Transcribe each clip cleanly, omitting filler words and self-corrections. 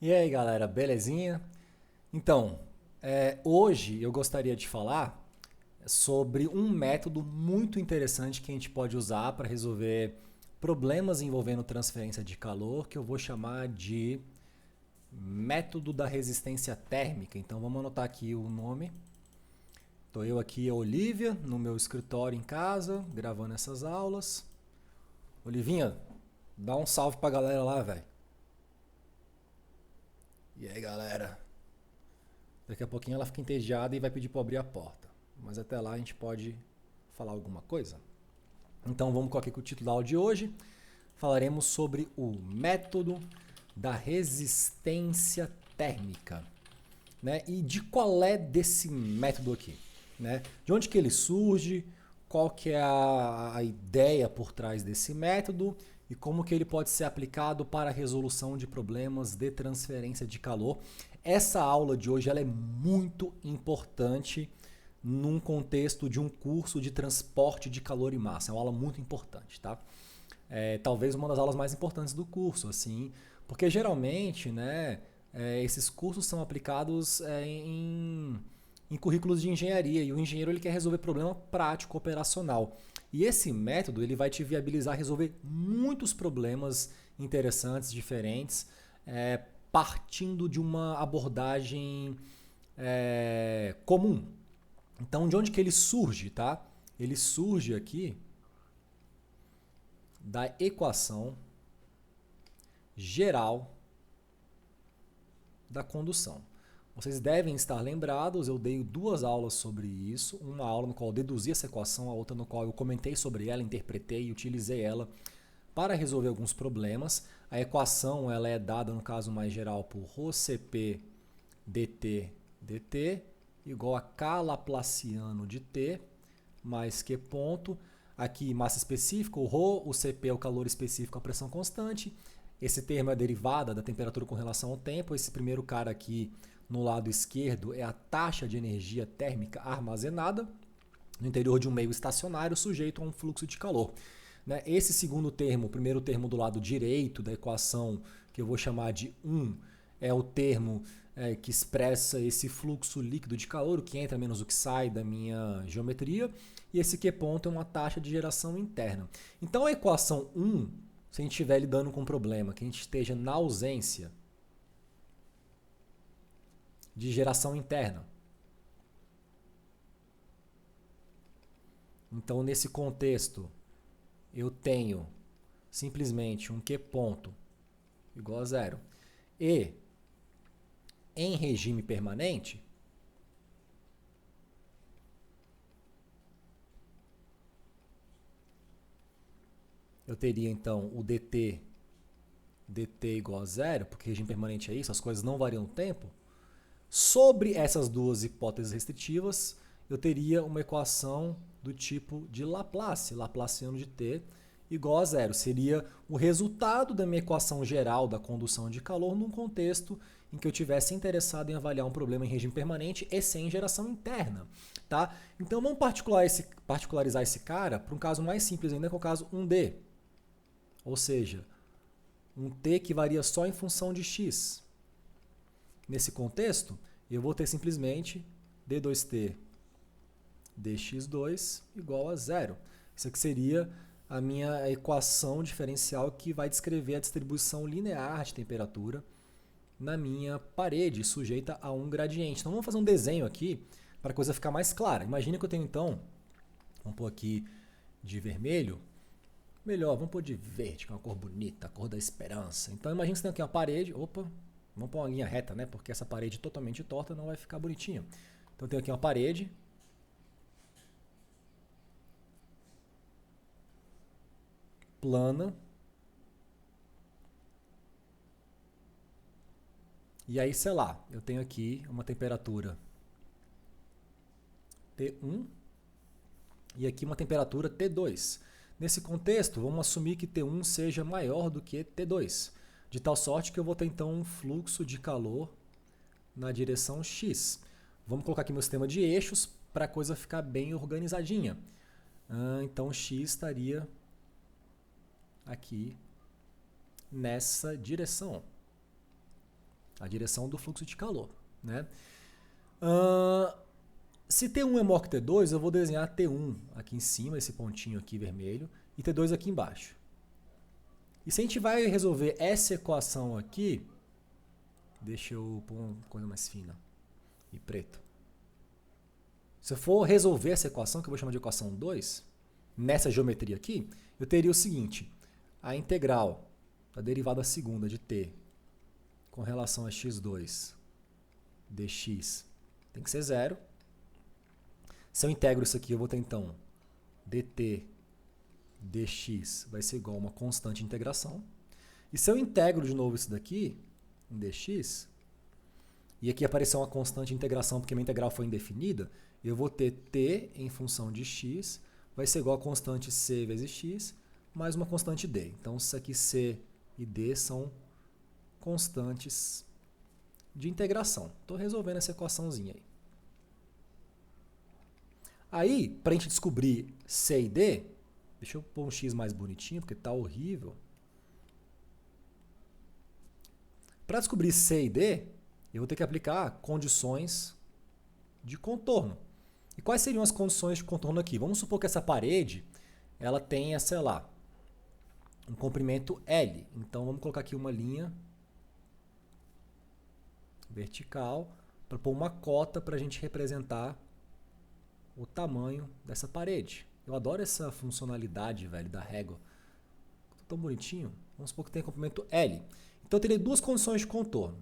E aí, galera, belezinha? Então, hoje eu gostaria de falar sobre um método muito interessante que a gente pode usar para resolver problemas envolvendo transferência de calor, que eu vou chamar de método da resistência térmica. Então, vamos anotar aqui o nome. Estou eu aqui, a Olivia, no meu escritório em casa, gravando essas aulas. Olivinha, dá um salve pra galera lá, velho. E aí, galera? Daqui a pouquinho ela fica entediada e vai pedir para abrir a porta. Mas até lá a gente pode falar alguma coisa. Então vamos com aqui com o título da aula de hoje. Falaremos sobre o método da resistência térmica. Né? E de qual é desse método aqui? Né? De onde que ele surge? Qual que é a ideia por trás desse método? E como que ele pode ser aplicado para a resolução de problemas de transferência de calor. Essa aula de hoje ela é muito importante num contexto de um curso de transporte de calor e massa. É uma aula muito importante, tá? Talvez uma das aulas mais importantes do curso, assim, porque geralmente, né, esses cursos são aplicados em currículos de engenharia e o engenheiro ele quer resolver problema prático operacional. E esse método ele vai te viabilizar resolver muitos problemas interessantes, diferentes, partindo de uma abordagem comum. Então, de onde que ele surge, tá? Ele surge aqui da equação geral da condução. Vocês devem estar lembrados, eu dei duas aulas sobre isso, uma aula no qual eu deduzi essa equação, a outra no qual eu comentei sobre ela, interpretei e utilizei ela para resolver alguns problemas. A equação ela é dada, no caso mais geral, por ρCp dt igual a k laplaciano de t mais q ponto. Aqui massa específica, o ρ, o Cp é o calor específico, a pressão constante. Esse termo é a derivada da temperatura com relação ao tempo. Esse primeiro cara aqui no lado esquerdo é a taxa de energia térmica armazenada no interior de um meio estacionário sujeito a um fluxo de calor. Esse segundo termo, o primeiro termo do lado direito da equação, que eu vou chamar de 1, é o termo que expressa esse fluxo líquido de calor, o que entra menos o que sai da minha geometria, e esse Q ponto é uma taxa de geração interna. Então a equação 1, se a gente estiver lidando com um problema, que a gente esteja na ausência de geração interna. Então nesse contexto, eu tenho simplesmente um Q ponto igual a zero. E em regime permanente, eu teria então o dt igual a zero, porque regime permanente é isso, as coisas não variam no tempo. Sobre essas duas hipóteses restritivas, eu teria uma equação do tipo de Laplace, Laplaciano de t igual a zero. Seria o resultado da minha equação geral da condução de calor num contexto em que eu tivesse interessado em avaliar um problema em regime permanente e sem geração interna. Tá? Então vamos particularizar esse cara para um caso mais simples ainda, que é o caso 1D. Ou seja, um t que varia só em função de x. Nesse contexto, eu vou ter simplesmente d2t dx2 igual a zero. Isso aqui seria a minha equação diferencial que vai descrever a distribuição linear de temperatura na minha parede, sujeita a um gradiente. Então vamos fazer um desenho aqui para a coisa ficar mais clara. Imagina que eu tenho então, vamos pôr aqui de vermelho, melhor, vamos pôr de verde, que é uma cor bonita, a cor da esperança. Então imagina que você tem aqui uma parede, vamos pôr uma linha reta, né? Porque essa parede totalmente torta não vai ficar bonitinha. Então eu tenho aqui uma parede, plana. E aí, sei lá, eu tenho aqui uma temperatura T1 e aqui uma temperatura T2. Nesse contexto, vamos assumir que T1 seja maior do que T2, de tal sorte que eu vou ter então um fluxo de calor na direção X. Vamos colocar aqui meu sistema de eixos para a coisa ficar bem organizadinha. Então X estaria aqui nessa direção. a direção do fluxo de calor, né? Se T1 é maior que T2, eu vou desenhar T1 aqui em cima, esse pontinho aqui vermelho, e T2 aqui embaixo. E se a gente vai resolver essa equação aqui, deixa eu pôr uma coisa mais fina e preto. Se eu for resolver essa equação, que eu vou chamar de equação 2, nessa geometria aqui, eu teria o seguinte: a integral da derivada segunda de t com relação a x2 dx tem que ser zero. Se eu integro isso aqui, eu vou ter então dt dx vai ser igual a uma constante de integração. E se eu integro de novo isso daqui em dx, e aqui apareceu uma constante de integração porque minha integral foi indefinida, eu vou ter t em função de x vai ser igual a constante c vezes x mais uma constante d. Então, isso aqui c e d são constantes de integração. Estou resolvendo essa equaçãozinha aí. Aí, para a gente descobrir c e d, deixa eu pôr um x mais bonitinho, porque está horrível. Para descobrir c e d, eu vou ter que aplicar condições de contorno. E quais seriam as condições de contorno aqui? Vamos supor que essa parede ela tenha, sei lá, um comprimento L. Então, vamos colocar aqui uma linha vertical para pôr uma cota para a gente representar o tamanho dessa parede. Eu adoro essa funcionalidade, velho, da régua. Tão bonitinho. Vamos supor que tem comprimento L. Então, eu teria duas condições de contorno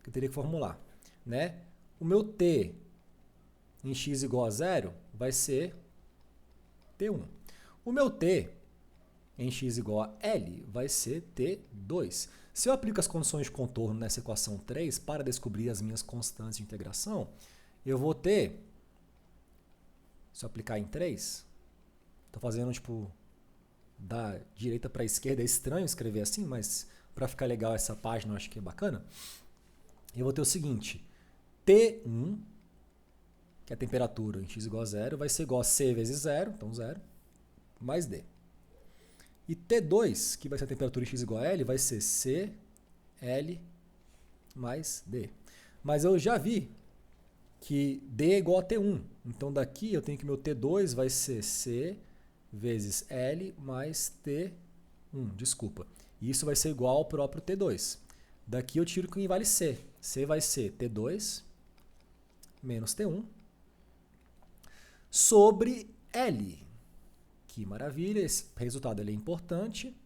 que eu teria que formular, né? O meu T em x igual a 0 vai ser T1. O meu T em x igual a L vai ser T2. Se eu aplico as condições de contorno nessa equação 3 para descobrir as minhas constantes de integração, eu vou ter, se eu aplicar em 3, estou fazendo tipo da direita para a esquerda, é estranho escrever assim, mas para ficar legal essa página eu acho que é bacana. Eu vou ter o seguinte, T1, que é a temperatura em x igual a 0, vai ser igual a C vezes 0, então 0, mais D. E T2, que vai ser a temperatura em x igual a L, vai ser C, L, mais D. Mas eu já vi que D é igual a T1. Então daqui eu tenho que meu T2 vai ser C vezes L mais T1, desculpa. E isso vai ser igual ao próprio T2. Daqui eu tiro quem vale C. C vai ser T2 menos T1 sobre L. Que maravilha, esse resultado ele é importante.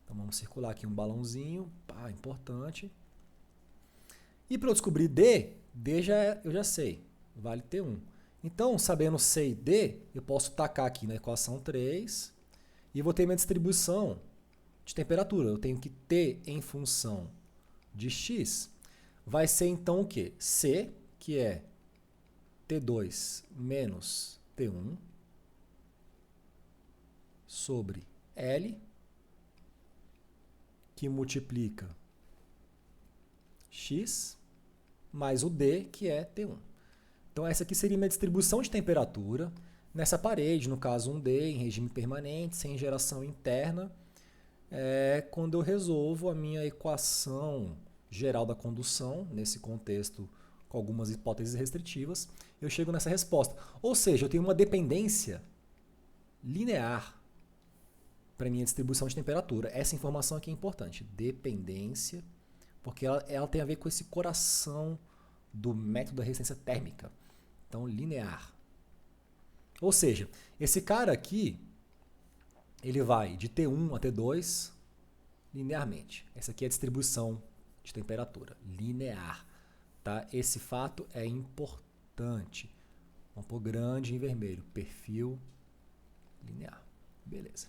Então vamos circular aqui um balãozinho, pá, importante. E para eu descobrir D, eu já sei, vale T1. Então, sabendo C e D, eu posso tacar aqui na equação 3 e vou ter minha distribuição de temperatura. Eu tenho que T em função de X vai ser então o quê? C, que é T2 menos T1, sobre L, que multiplica X, mais o D, que é T1. Então, essa aqui seria minha distribuição de temperatura nessa parede, no caso 1D, em regime permanente, sem geração interna, quando eu resolvo a minha equação geral da condução, nesse contexto com algumas hipóteses restritivas, eu chego nessa resposta. Ou seja, eu tenho uma dependência linear para minha distribuição de temperatura. Essa informação aqui é importante. Dependência, porque ela tem a ver com esse coração do método da resistência térmica. Então, linear. Ou seja, esse cara aqui, ele vai de T1 a T2 linearmente. Essa aqui é a distribuição de temperatura, linear. Tá? Esse fato é importante. Vamos pôr grande em vermelho, perfil linear. Beleza.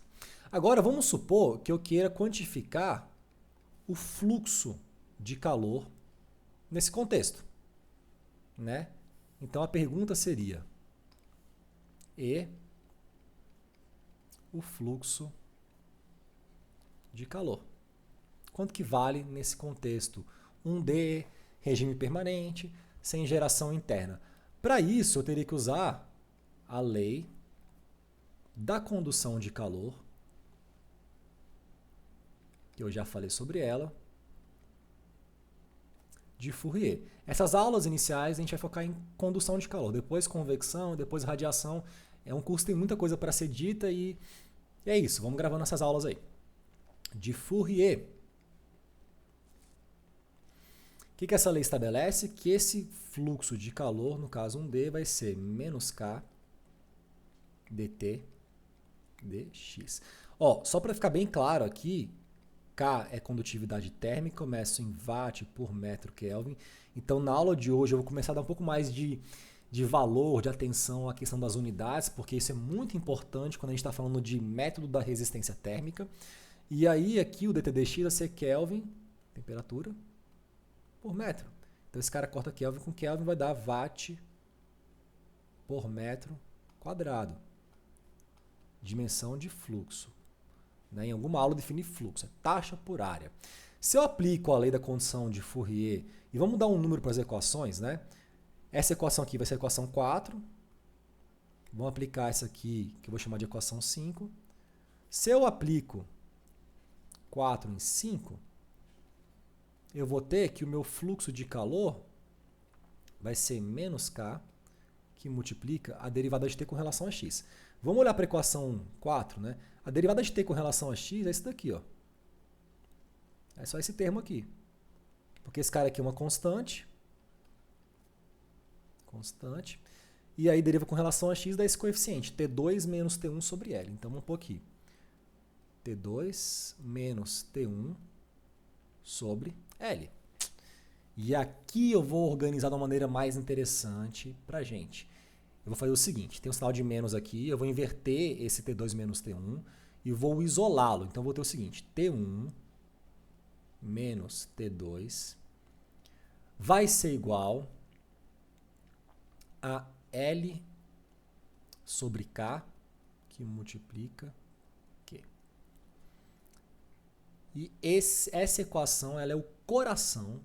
Agora, vamos supor que eu queira quantificar o fluxo de calor nesse contexto, né? Então, a pergunta seria: e o fluxo de calor? Quanto que vale nesse contexto? 1D, regime permanente, sem geração interna. Para isso, eu teria que usar a lei da condução de calor, que eu já falei sobre ela, de Fourier. Essas aulas iniciais a gente vai focar em condução de calor, depois convecção, depois radiação. É um curso que tem muita coisa para ser dita e é isso. Vamos gravando essas aulas aí. De Fourier. O que essa lei estabelece? Que esse fluxo de calor, no caso 1D, vai ser menos K dt dx. Ó, só para ficar bem claro aqui, K é condutividade térmica, eu meço em watt por metro Kelvin. Então, na aula de hoje, eu vou começar a dar um pouco mais de valor, de atenção à questão das unidades, porque isso é muito importante quando a gente está falando de método da resistência térmica. E aí, aqui, o dt dx vai ser Kelvin, temperatura, por metro. Então, esse cara corta Kelvin com Kelvin, vai dar watt por metro quadrado. Dimensão de fluxo. Né? Em alguma aula define fluxo, é taxa por área. Se eu aplico a lei da condição de Fourier, e vamos dar um número para as equações, né? Essa equação aqui vai ser a equação 4. Vamos aplicar essa aqui, que eu vou chamar de equação 5. Se eu aplico 4 em 5, eu vou ter que o meu fluxo de calor vai ser menos K, que multiplica a derivada de T com relação a X. Vamos olhar para a equação 4, né? A derivada de T com relação a X é isso daqui, ó. É só esse termo aqui. Porque esse cara aqui é uma constante. Constante. E aí deriva com relação a X dá esse coeficiente, T2 menos T1 sobre L. Então vamos pôr aqui. T2 menos T1 sobre L. E aqui eu vou organizar de uma maneira mais interessante pra gente. Eu vou fazer o seguinte, tem um sinal de menos aqui, eu vou inverter esse T2 menos T1 e vou isolá-lo. Então eu vou ter o seguinte, T1 menos T2 vai ser igual a L sobre K, que multiplica Q. E essa equação ela é o coração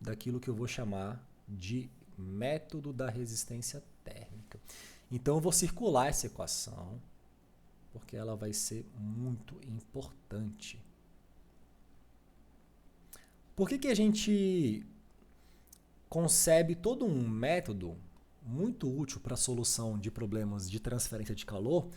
daquilo que eu vou chamar de método da resistência térmica. Então eu vou circular essa equação, porque ela vai ser muito importante. Por que a gente concebe todo um método muito útil para a solução de problemas de transferência de calor,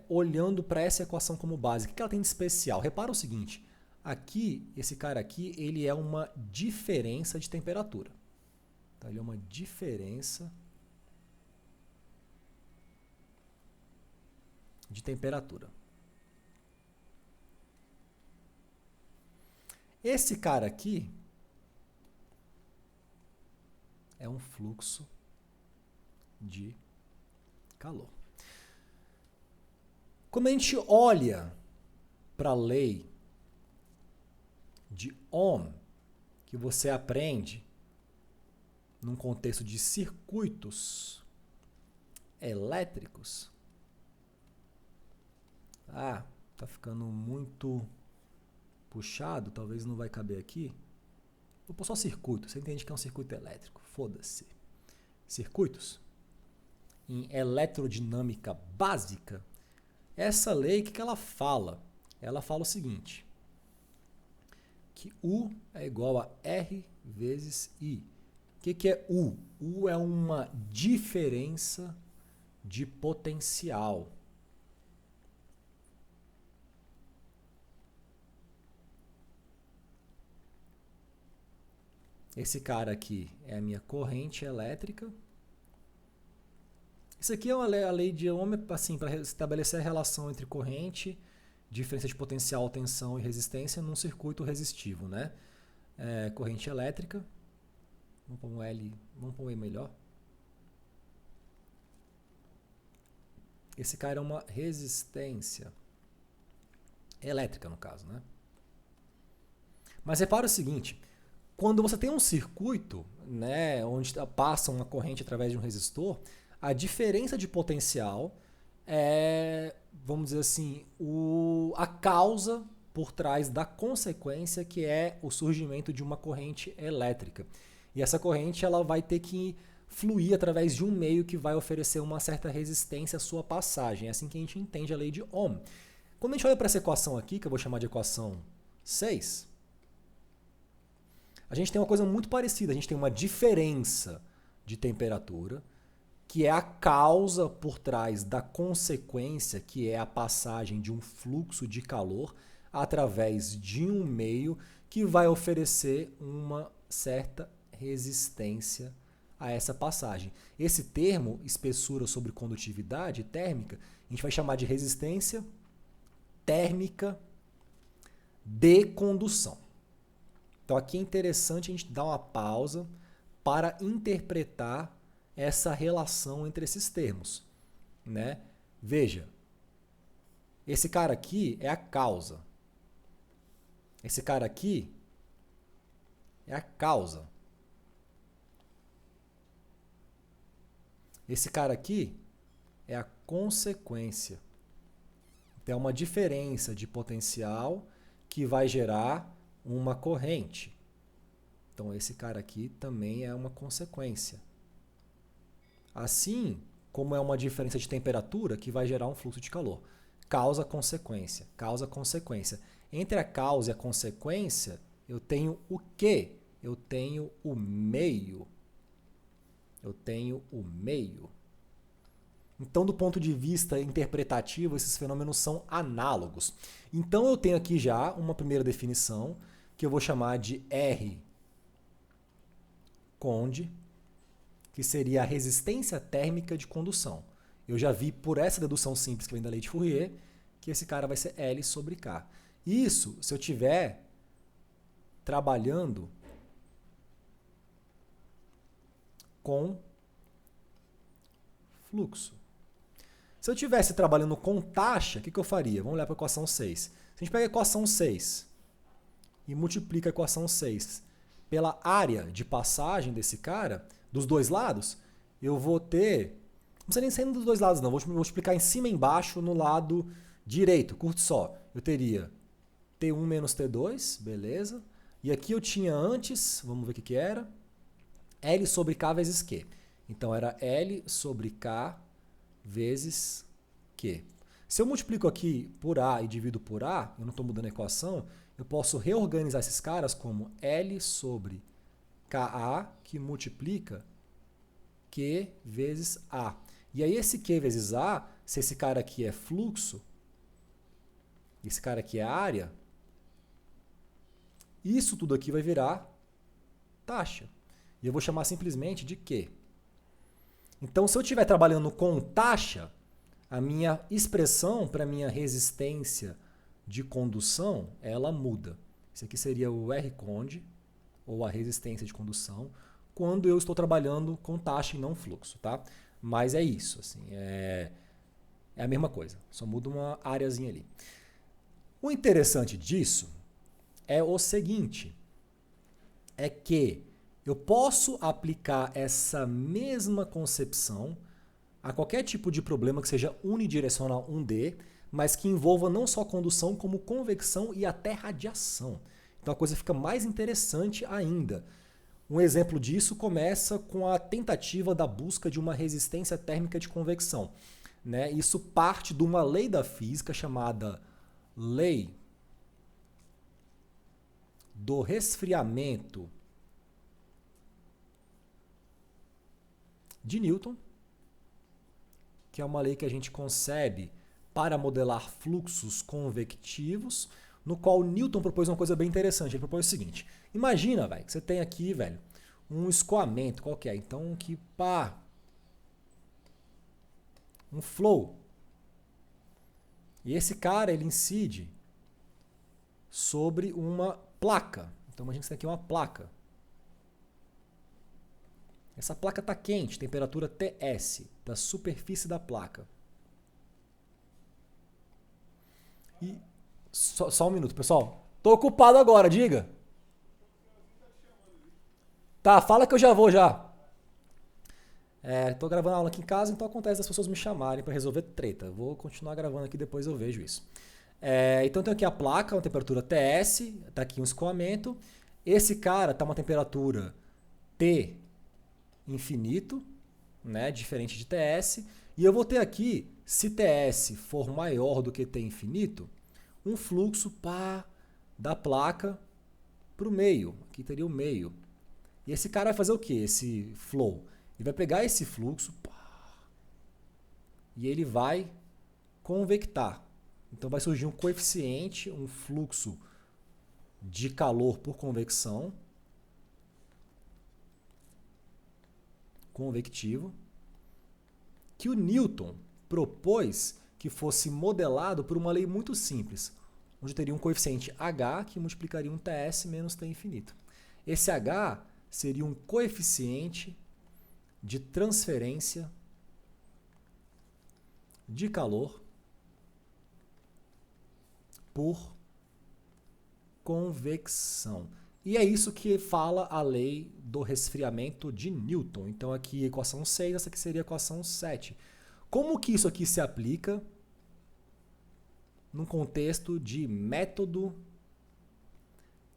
olhando para essa equação como base? O que ela tem de especial? Repara o seguinte, aqui, esse cara aqui, ele é uma diferença de temperatura. Então, ele é uma diferença de temperatura. Esse cara aqui é um fluxo de calor. Quando a gente olha para a lei de Ohm, que você aprende num contexto de circuitos elétricos. Ah, tá ficando muito puxado, talvez não vai caber aqui. Vou pôr só circuito, você entende que é um circuito elétrico, foda-se. Circuitos. Em eletrodinâmica básica, essa lei, o que ela fala? Ela fala o seguinte, que U é igual a R vezes I. O que é U? U é uma diferença de potencial. Esse cara aqui é a minha corrente elétrica. Isso aqui é a lei de Ohm, assim, para estabelecer a relação entre corrente, diferença de potencial, tensão e resistência num circuito resistivo, né? Corrente elétrica. Vamos pôr um L, vamos pôr um E melhor. Esse cara é uma resistência elétrica, no caso, né? Mas repara o seguinte, quando você tem um circuito, né, onde passa uma corrente através de um resistor, a diferença de potencial é, vamos dizer assim, a causa por trás da consequência, que é o surgimento de uma corrente elétrica. E essa corrente ela vai ter que fluir através de um meio que vai oferecer uma certa resistência à sua passagem. É assim que a gente entende a lei de Ohm. Quando a gente olha para essa equação aqui, que eu vou chamar de equação 6, a gente tem uma coisa muito parecida. A gente tem uma diferença de temperatura, que é a causa por trás da consequência, que é a passagem de um fluxo de calor através de um meio que vai oferecer uma certa resistência a essa passagem. Esse termo, espessura sobre condutividade térmica, a gente vai chamar de resistência térmica de condução. Então aqui é interessante a gente dar uma pausa para interpretar essa relação entre esses termos, né? Veja, esse cara aqui é a causa. Esse cara aqui é a causa. Esse cara aqui é a consequência. Tem uma diferença de potencial que vai gerar uma corrente. Então esse cara aqui também é uma consequência. Assim como é uma diferença de temperatura que vai gerar um fluxo de calor. Causa, consequência. Causa, consequência. Entre a causa e a consequência, eu tenho o quê? Eu tenho o meio. Eu tenho o meio. Então, do ponto de vista interpretativo, esses fenômenos são análogos. Então, eu tenho aqui já uma primeira definição, que eu vou chamar de R conde, que seria a resistência térmica de condução. Eu já vi por essa dedução simples que vem da lei de Fourier, que esse cara vai ser L sobre K. Isso, se eu estiver trabalhando com fluxo. Se eu estivesse trabalhando com taxa, o que eu faria? Vamos olhar para a equação 6. Se a gente pega a equação 6 e multiplica a equação 6 pela área de passagem desse cara, dos dois lados, eu vou ter... Não precisa nem ser dos dois lados, não. Vou multiplicar em cima e embaixo no lado direito, curto só. Eu teria T1 menos T2, beleza. E aqui eu tinha antes, vamos ver o que era, L sobre K vezes Q. Então era L sobre K vezes Q. Se eu multiplico aqui por A e divido por A, eu não estou mudando a equação, eu posso reorganizar esses caras como L sobre Ka, que multiplica Q vezes A. E aí esse Q vezes A, se esse cara aqui é fluxo, esse cara aqui é área, isso tudo aqui vai virar taxa. E eu vou chamar simplesmente de Q. Então, se eu estiver trabalhando com taxa, a minha expressão para a minha resistência de condução, ela muda. Isso aqui seria o R conde, ou a resistência de condução, quando eu estou trabalhando com taxa e não fluxo, tá? Mas é isso, assim, é a mesma coisa, só muda uma areazinha ali. O interessante disso é o seguinte, é que eu posso aplicar essa mesma concepção a qualquer tipo de problema que seja unidirecional 1D, mas que envolva não só condução, como convecção e até radiação. Então a coisa fica mais interessante ainda. Um exemplo disso começa com a tentativa da busca de uma resistência térmica de convecção, né? Isso parte de uma lei da física chamada lei do resfriamento de Newton, que é uma lei que a gente concebe para modelar fluxos convectivos, no qual Newton propôs uma coisa bem interessante. Ele propôs o seguinte: imagina, velho, que você tem aqui, velho, um escoamento qualquer. Então, que pá, um flow. E esse cara, ele incide sobre uma placa. Então, imagina que você tem aqui uma placa. Essa placa está quente, temperatura TS, da superfície da placa. E só um minuto, pessoal. Tô ocupado agora, diga. Tá, fala que eu já vou já. Tô gravando aula aqui em casa, então acontece das pessoas me chamarem para resolver treta. Vou continuar gravando aqui, depois eu vejo isso. Então tem aqui a placa, uma temperatura TS, tá aqui um escoamento. Esse cara tá uma temperatura T infinito, né, diferente de TS, e eu vou ter aqui, se TS for maior do que T infinito, um fluxo da placa para o meio. Aqui teria o meio. E esse cara vai fazer o quê? Esse flow. Ele vai pegar esse fluxo e ele vai convectar. Então vai surgir um coeficiente, um fluxo de calor por convecção, convectivo, que o Newton propôs que fosse modelado por uma lei muito simples, onde teria um coeficiente H que multiplicaria um TS menos T infinito. Esse H seria um coeficiente de transferência de calor por convecção. E é isso que fala a lei do resfriamento de Newton. Então aqui equação 6, essa aqui seria a equação 7. Como que isso aqui se aplica num contexto de método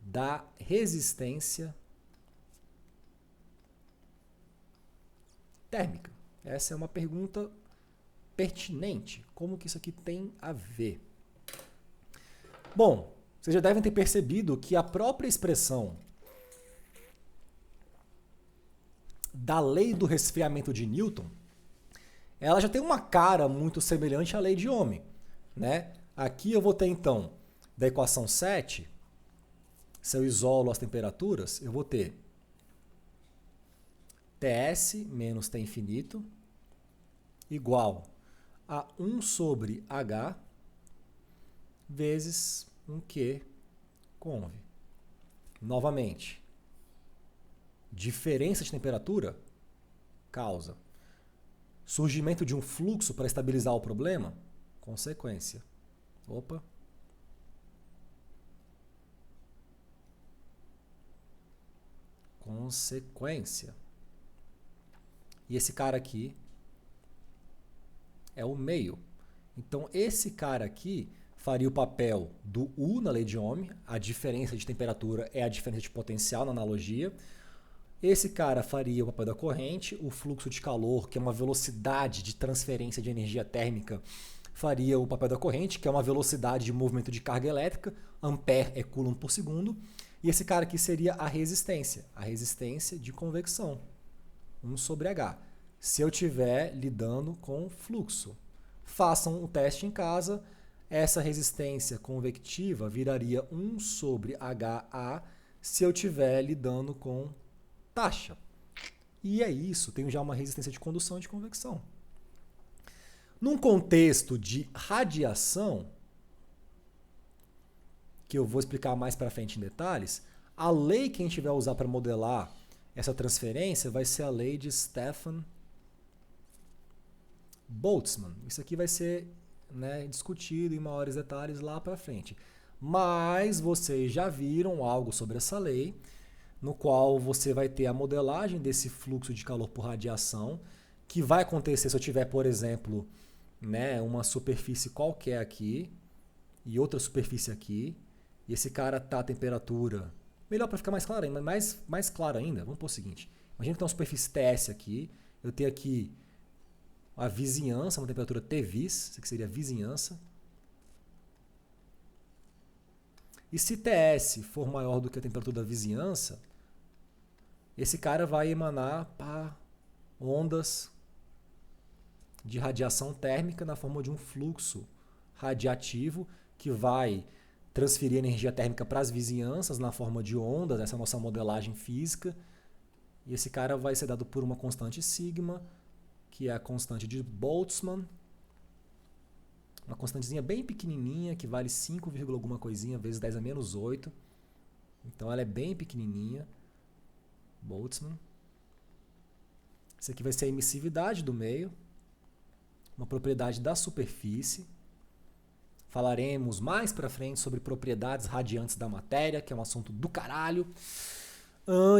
da resistência térmica? Essa é uma pergunta pertinente. Como que isso aqui tem a ver? Bom, vocês já devem ter percebido que a própria expressão da lei do resfriamento de Newton, ela já tem uma cara muito semelhante à lei de Ohm, né? Aqui eu vou ter então, da equação 7, se eu isolo as temperaturas, eu vou ter Ts menos T infinito igual a 1 sobre H vezes um Q conv. Novamente, diferença de temperatura causa surgimento de um fluxo para estabilizar o problema, consequência. Opa. Consequência. E esse cara aqui é o meio. Então, esse cara aqui faria o papel do U na lei de Ohm, a diferença de temperatura é a diferença de potencial na analogia. Esse cara faria o papel da corrente, o fluxo de calor, que é uma velocidade de transferência de energia térmica, faria o papel da corrente, que é uma velocidade de movimento de carga elétrica, ampere é coulomb por segundo. E esse cara aqui seria a resistência de convecção, 1 sobre H. Se eu estiver lidando com fluxo. Façam o teste em casa. Essa resistência convectiva viraria 1 sobre HA se eu estiver lidando com taxa. E é isso, tenho já uma resistência de condução e de convecção. Num contexto de radiação, que eu vou explicar mais para frente em detalhes, a lei que a gente vai usar para modelar essa transferência vai ser a lei de Stefan-Boltzmann. Isso aqui vai ser discutido em maiores detalhes lá para frente. Mas vocês já viram algo sobre essa lei, no qual você vai ter a modelagem desse fluxo de calor por radiação, que vai acontecer se eu tiver, por exemplo, uma superfície qualquer aqui e outra superfície aqui, e esse cara está a temperatura... Melhor para ficar mais claro ainda, mais claro ainda, vamos pôr o seguinte. Imagina que tem uma superfície TS aqui, eu tenho aqui a vizinhança, uma temperatura Tvis, isso aqui seria a vizinhança. E se TS for maior do que a temperatura da vizinhança, esse cara vai emanar ondas de radiação térmica na forma de um fluxo radiativo que vai transferir energia térmica para as vizinhanças na forma de ondas, essa é a nossa modelagem física. E esse cara vai ser dado por uma constante sigma, que é a constante de Boltzmann. Uma constantezinha bem pequenininha, que vale 5, alguma coisinha, vezes 10 a menos 8. Então ela é bem pequenininha. Boltzmann. Isso aqui vai ser a emissividade do meio. Uma propriedade da superfície. Falaremos mais pra frente sobre propriedades radiantes da matéria, que é um assunto do caralho.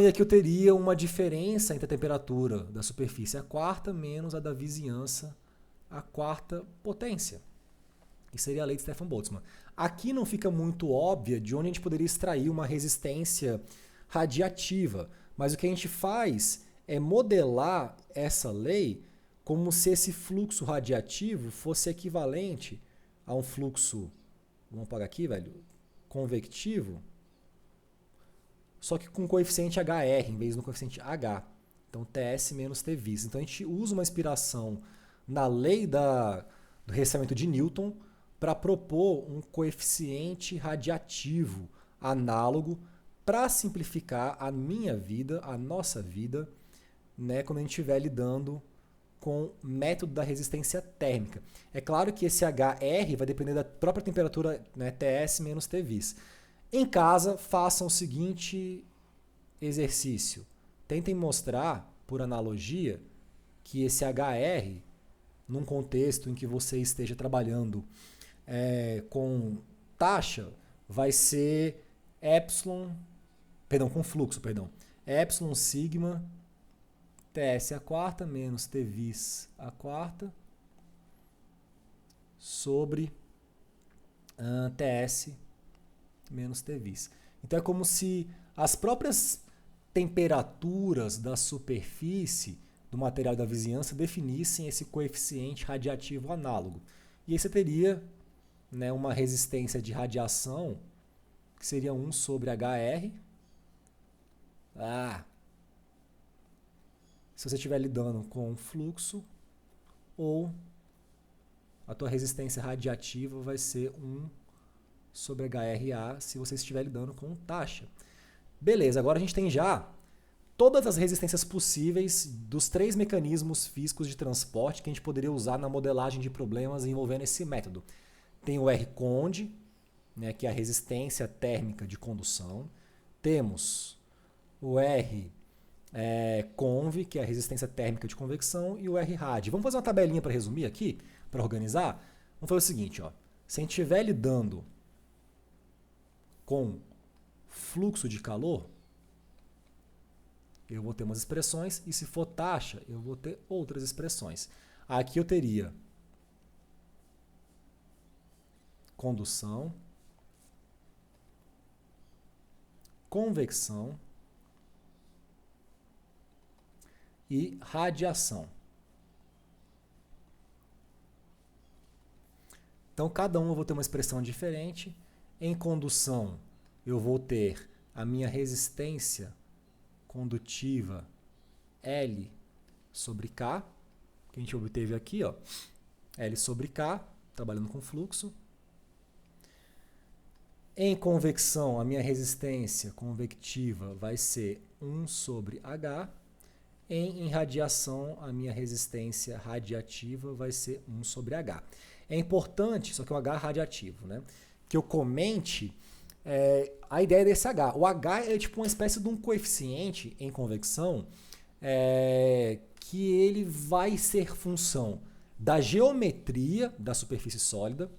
E aqui eu teria uma diferença entre a temperatura da superfície a quarta menos a da vizinhança a quarta potência. E seria a lei de Stefan-Boltzmann. Aqui não fica muito óbvia de onde a gente poderia extrair uma resistência radiativa, mas o que a gente faz é modelar essa lei como se esse fluxo radiativo fosse equivalente a um fluxo, vamos apagar aqui, velho, convectivo, só que com coeficiente HR em vez do coeficiente H. Então, TS menos T vis. Então, a gente usa uma inspiração na lei do ressaltamento de Newton para propor um coeficiente radiativo análogo para simplificar a minha vida, a nossa vida, né, quando a gente estiver lidando com o método da resistência térmica. É claro que esse HR vai depender da própria temperatura, né, TS menos T vis. Em casa, façam o seguinte exercício. Tentem mostrar, por analogia, que esse HR, num contexto em que você esteja trabalhando com taxa, vai ser com fluxo, epsilon sigma TS a quarta menos T vis a quarta sobre TS menos T vis. Então é como se as próprias temperaturas da superfície do material da vizinhança definissem esse coeficiente radiativo análogo. E aí você teria, né, uma resistência de radiação que seria 1 sobre HR. Se você estiver lidando com fluxo, ou a tua resistência radiativa vai ser 1 sobre HRA se você estiver lidando com taxa. Beleza, agora a gente tem já todas as resistências possíveis dos 3 mecanismos físicos de transporte que a gente poderia usar na modelagem de problemas envolvendo esse método. Tem o R-conde, né, que é a resistência térmica de condução. Temos o R-conv, que é a resistência térmica de convecção, e o R-rad. Vamos fazer uma tabelinha para resumir aqui, para organizar? Vamos fazer o seguinte, ó. Se a gente estiver lidando com fluxo de calor, eu vou ter umas expressões, e se for taxa, eu vou ter outras expressões. Aqui eu teria condução, convecção e radiação. Então, cada um eu vou ter uma expressão diferente. Em condução, eu vou ter a minha resistência condutiva L sobre K, que a gente obteve aqui, ó, L sobre K, trabalhando com fluxo. Em convecção, a minha resistência convectiva vai ser 1 sobre H. Em radiação, a minha resistência radiativa vai ser 1 sobre H. É importante, só que o H é radiativo, né, que eu comente a ideia desse H. O H é tipo uma espécie de um coeficiente em convecção que ele vai ser função da geometria da superfície sólida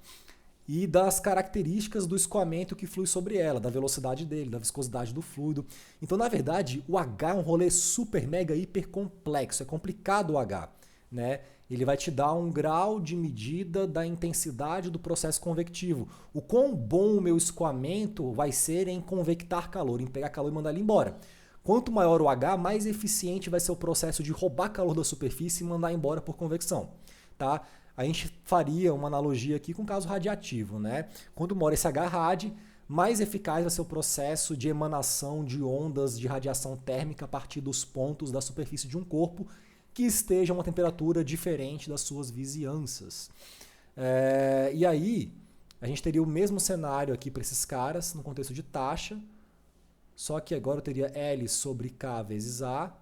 e das características do escoamento que flui sobre ela, da velocidade dele, da viscosidade do fluido. Então, na verdade, o H é um rolê super, mega, hiper complexo. É complicado o H, né? Ele vai te dar um grau de medida da intensidade do processo convectivo. O quão bom o meu escoamento vai ser em convectar calor, em pegar calor e mandar ele embora. Quanto maior o H, mais eficiente vai ser o processo de roubar calor da superfície e mandar embora por convecção. Tá? A gente faria uma analogia aqui com o caso radiativo, né? Quanto maior esse H-rad, mais eficaz vai ser o processo de emanação de ondas de radiação térmica a partir dos pontos da superfície de um corpo que esteja a uma temperatura diferente das suas vizinhanças. E aí, a gente teria o mesmo cenário aqui para esses caras, no contexto de taxa, só que agora eu teria L sobre K vezes A.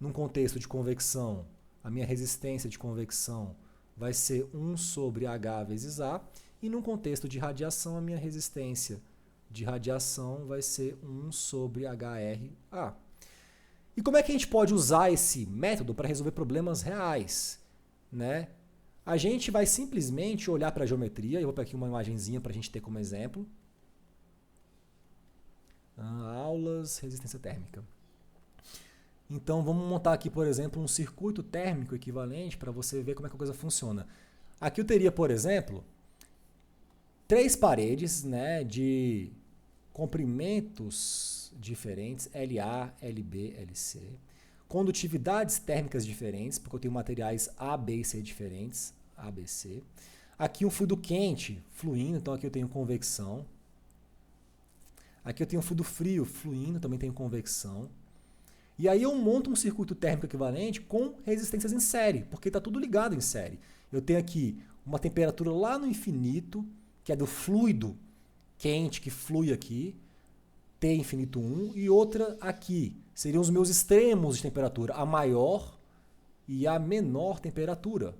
Num contexto de convecção, a minha resistência de convecção vai ser 1 sobre H vezes A. E num contexto de radiação, a minha resistência de radiação vai ser 1 sobre HRA. E como é que a gente pode usar esse método para resolver problemas reais, né? A gente vai simplesmente olhar para a geometria. Eu vou pegar aqui uma imagenzinha para a gente ter como exemplo. Aulas, resistência térmica. Então vamos montar aqui, por exemplo, um circuito térmico equivalente para você ver como é que a coisa funciona. Aqui eu teria, por exemplo, 3 paredes, né, de comprimentos diferentes, LA, LB, LC. Condutividades térmicas diferentes, porque eu tenho materiais A, B e C diferentes, A, B, C. Aqui um fluido quente fluindo, então aqui eu tenho convecção. Aqui eu tenho fluido frio fluindo, também tenho convecção. E aí eu monto um circuito térmico equivalente com resistências em série, porque está tudo ligado em série. Eu tenho aqui uma temperatura lá no infinito, que é do fluido quente que flui aqui, T infinito 1, e outra aqui. Seriam os meus extremos de temperatura, a maior e a menor temperatura.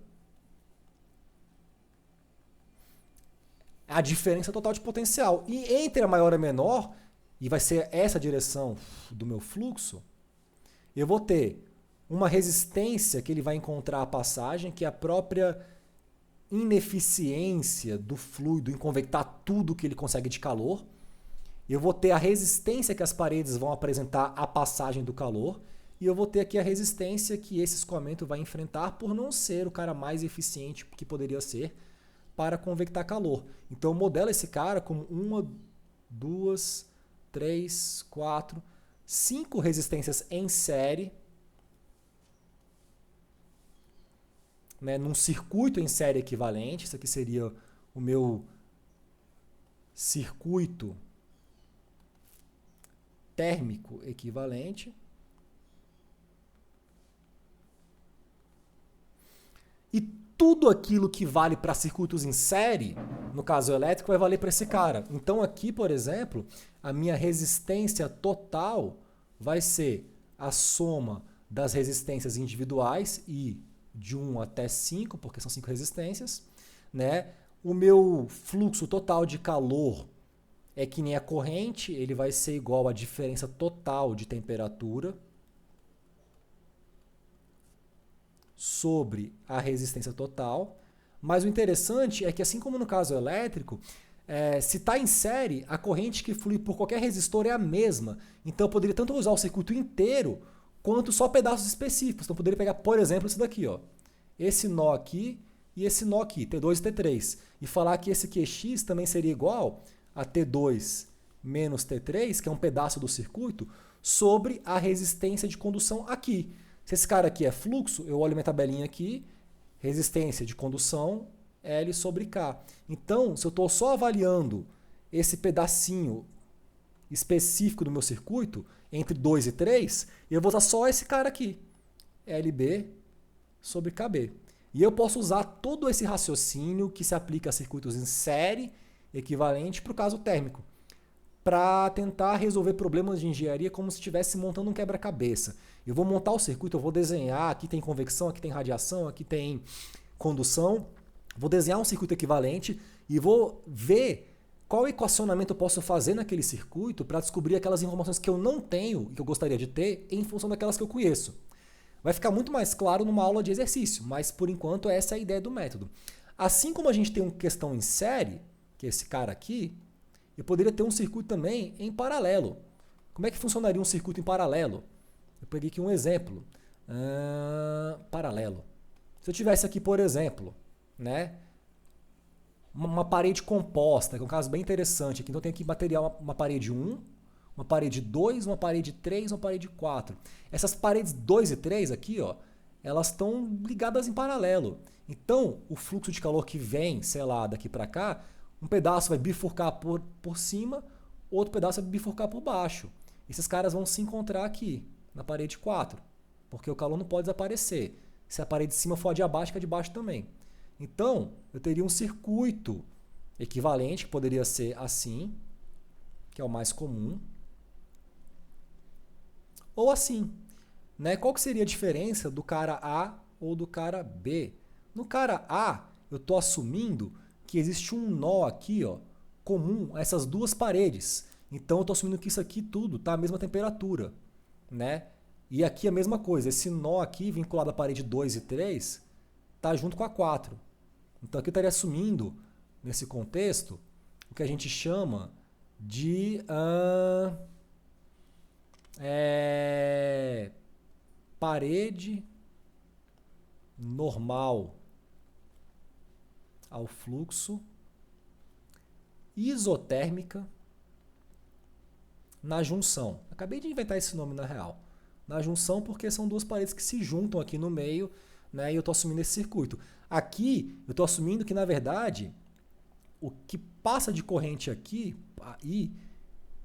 A diferença total de potencial. E entre a maior e a menor, e vai ser essa a direção do meu fluxo, eu vou ter uma resistência que ele vai encontrar a passagem, que é a própria ineficiência do fluido em convectar tudo que ele consegue de calor. Eu vou ter a resistência que as paredes vão apresentar à passagem do calor. E eu vou ter aqui a resistência que esse escoamento vai enfrentar por não ser o cara mais eficiente que poderia ser para convectar calor. Então eu modelo esse cara como 1, 2, 3, 4, 5 resistências em série, né, num circuito em série equivalente. Isso aqui seria o meu circuito térmico equivalente. E tudo aquilo que vale para circuitos em série, no caso elétrico, vai valer para esse cara. Então aqui, por exemplo, a minha resistência total vai ser a soma das resistências individuais, e de 1 até 5, porque são 5 resistências, né? O meu fluxo total de calor é que nem a corrente, ele vai ser igual à diferença total de temperatura sobre a resistência total. Mas o interessante é que, assim como no caso elétrico, se está em série, a corrente que flui por qualquer resistor é a mesma. Então eu poderia tanto usar o circuito inteiro, quanto só pedaços específicos. Então eu poderia pegar, por exemplo, esse daqui, ó, esse nó aqui e esse nó aqui, T2 e T3, e falar que esse QX também seria igual a T2 menos T3, que é um pedaço do circuito, sobre a resistência de condução aqui. Se esse cara aqui é fluxo, eu olho minha tabelinha aqui, resistência de condução, L sobre K. Então, se eu estou só avaliando esse pedacinho específico do meu circuito, entre 2 e 3, eu vou usar só esse cara aqui, LB sobre KB. E eu posso usar todo esse raciocínio que se aplica a circuitos em série, equivalente para o caso térmico, para tentar resolver problemas de engenharia como se estivesse montando um quebra-cabeça. Eu vou montar o circuito, eu vou desenhar, aqui tem convecção, aqui tem radiação, aqui tem condução, vou desenhar um circuito equivalente e vou ver qual equacionamento eu posso fazer naquele circuito para descobrir aquelas informações que eu não tenho e que eu gostaria de ter em função daquelas que eu conheço. Vai ficar muito mais claro numa aula de exercício, mas por enquanto essa é a ideia do método. Assim como a gente tem uma questão em série, que é esse cara aqui, eu poderia ter um circuito também em paralelo. Como é que funcionaria um circuito em paralelo? Eu peguei aqui um exemplo. Paralelo. Se eu tivesse aqui, por exemplo, né, uma parede composta, que é um caso bem interessante aqui. Então eu tenho aqui material, uma parede 1, uma parede 2, uma parede 3, uma parede 4. Essas paredes 2 e 3 aqui, ó, elas estão ligadas em paralelo. Então, o fluxo de calor que vem, sei lá, daqui para cá, um pedaço vai bifurcar por cima, outro pedaço vai bifurcar por baixo. Esses caras vão se encontrar aqui, na parede 4, porque o calor não pode desaparecer. Se a parede de cima for a de abaixo, que a de baixo também. Então, eu teria um circuito equivalente, que poderia ser assim, que é o mais comum, ou assim. Né? Qual que seria a diferença do cara A ou do cara B? No cara A, eu estou assumindo que existe um nó aqui, ó, comum a essas duas paredes. Então eu estou assumindo que isso aqui tudo está à mesma temperatura. Né? E aqui a mesma coisa, esse nó aqui vinculado à parede 2 e 3 está junto com a 4. Então aqui eu estaria assumindo, nesse contexto, o que a gente chama de parede normal ao fluxo isotérmica na junção. Acabei de inventar esse nome na real. Na junção porque são duas paredes que se juntam aqui no meio, né, e eu estou assumindo esse circuito. Aqui eu estou assumindo que, na verdade, o que passa de corrente aqui, aí,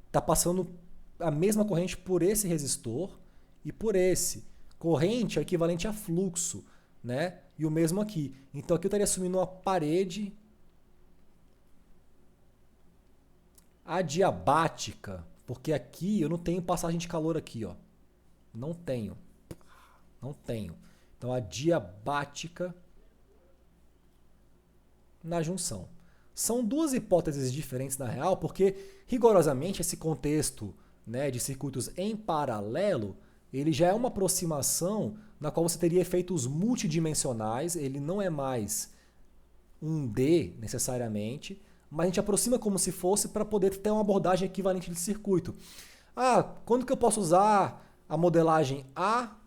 está passando a mesma corrente por esse resistor e por esse. Corrente é equivalente a fluxo, né? E o mesmo aqui. Então aqui eu estaria assumindo uma parede adiabática, porque aqui eu não tenho passagem de calor aqui, ó. Não tenho. Não tenho. Então adiabática na junção. São duas hipóteses diferentes na real, porque rigorosamente esse contexto, né, de circuitos em paralelo, ele já é uma aproximação na qual você teria efeitos multidimensionais, ele não é mais um D necessariamente, mas a gente aproxima como se fosse para poder ter uma abordagem equivalente de circuito. Ah, quando que eu posso usar a modelagem A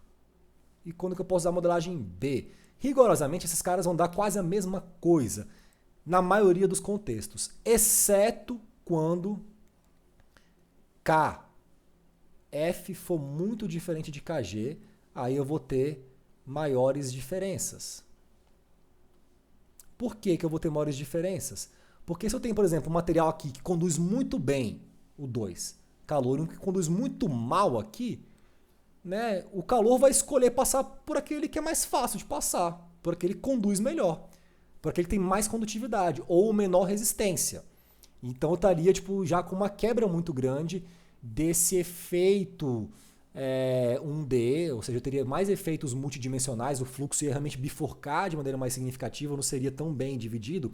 e quando que eu posso usar a modelagem B? Rigorosamente, esses caras vão dar quase a mesma coisa na maioria dos contextos, exceto quando KF for muito diferente de KG, aí eu vou ter maiores diferenças. Por que eu vou ter maiores diferenças? Porque se eu tenho, por exemplo, um material aqui que conduz muito bem o 2, calor, e um que conduz muito mal aqui, né, o calor vai escolher passar por aquele que é mais fácil de passar, por aquele que conduz melhor, por aquele que tem mais condutividade ou menor resistência. Então eu estaria já com uma quebra muito grande desse efeito 1D, ou seja, eu teria mais efeitos multidimensionais, o fluxo ia realmente bifurcar de maneira mais significativa, não seria tão bem dividido.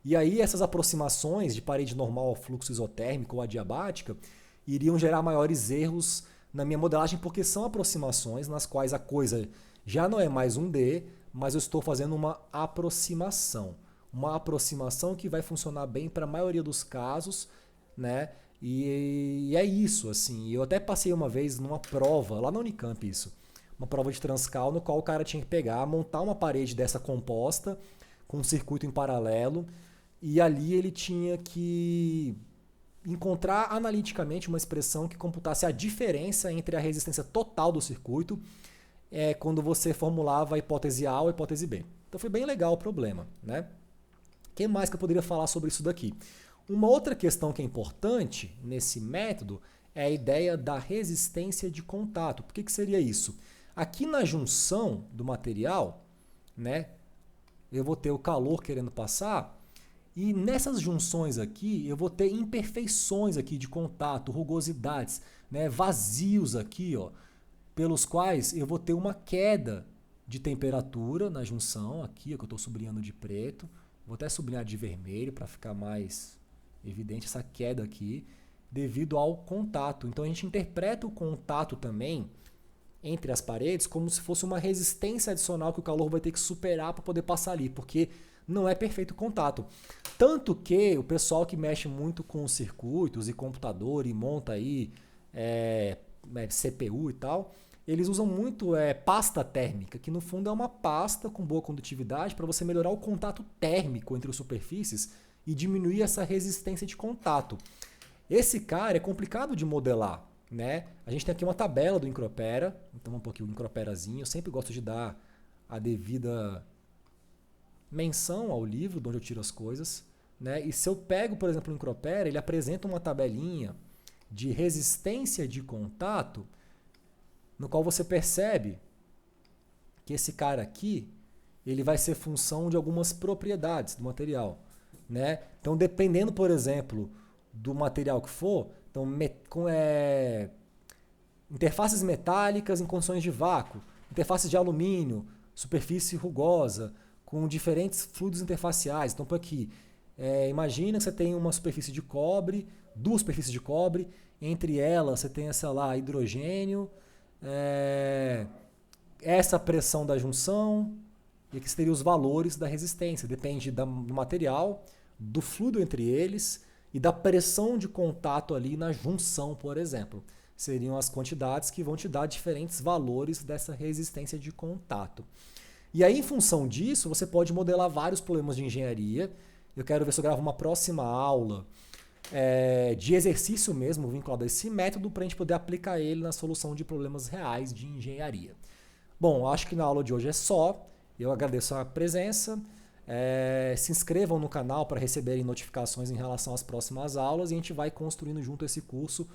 E aí essas aproximações de parede normal ao fluxo isotérmico ou adiabática iriam gerar maiores erros na minha modelagem, porque são aproximações nas quais a coisa já não é mais 1D, mas eu estou fazendo uma aproximação. Uma aproximação que vai funcionar bem para a maioria dos casos, né? E é isso, assim. Eu até passei uma vez numa prova, lá na Unicamp isso, uma prova de Transcal, no qual o cara tinha que pegar, montar uma parede dessa composta, com um circuito em paralelo, e ali ele tinha que encontrar analiticamente uma expressão que computasse a diferença entre a resistência total do circuito quando você formulava a hipótese A ou a hipótese B. Então foi bem legal o problema, né? O que mais que eu poderia falar sobre isso daqui? Uma outra questão que é importante nesse método é a ideia da resistência de contato. Por que seria isso? Aqui na junção do material, né, eu vou ter o calor querendo passar, e nessas junções aqui eu vou ter imperfeições aqui de contato, rugosidades, né, vazios aqui, ó, pelos quais eu vou ter uma queda de temperatura na junção, aqui, ó, que eu estou sublinhando de preto. Vou até sublinhar de vermelho para ficar mais evidente essa queda aqui, devido ao contato. Então a gente interpreta o contato também entre as paredes como se fosse uma resistência adicional que o calor vai ter que superar para poder passar ali, porque não é perfeito o contato. Tanto que o pessoal que mexe muito com circuitos e computador e monta aí CPU e tal, eles usam muito pasta térmica, que no fundo é uma pasta com boa condutividade para você melhorar o contato térmico entre as superfícies e diminuir essa resistência de contato. Esse cara é complicado de modelar, né? A gente tem aqui uma tabela do Encropera, então um pouquinho o Encroperazinho, eu sempre gosto de dar a devida menção ao livro de onde eu tiro as coisas, né? E se eu pego, por exemplo, o Encropera, ele apresenta uma tabelinha de resistência de contato, no qual você percebe que esse cara aqui, ele vai ser função de algumas propriedades do material, né? Então, dependendo, por exemplo, do material que for, então, interfaces metálicas em condições de vácuo, interfaces de alumínio, superfície rugosa, com diferentes fluidos interfaciais. Então, por aqui, imagina que você tem uma superfície de cobre, duas superfícies de cobre, entre elas você tem, sei lá, hidrogênio, essa pressão da junção, e aqui seriam os valores da resistência. Depende do material, do fluido entre eles e da pressão de contato ali na junção, por exemplo. Seriam as quantidades que vão te dar diferentes valores dessa resistência de contato. E aí, em função disso, você pode modelar vários problemas de engenharia. Eu quero ver se eu gravo uma próxima aula de exercício mesmo vinculado a esse método para a gente poder aplicar ele na solução de problemas reais de engenharia. Bom, acho que na aula de hoje é só. Eu agradeço a presença. Se inscrevam no canal para receberem notificações em relação às próximas aulas e a gente vai construindo junto esse curso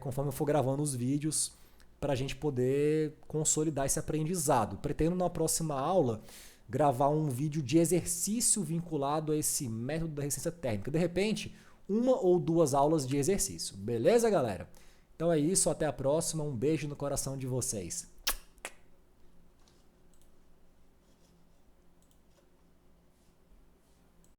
conforme eu for gravando os vídeos para a gente poder consolidar esse aprendizado. Pretendo na próxima aula gravar um vídeo de exercício vinculado a esse método da resistência térmica. De repente, 1 ou 2 aulas de exercício. Beleza, galera? Então é isso, até a próxima. Um beijo no coração de vocês.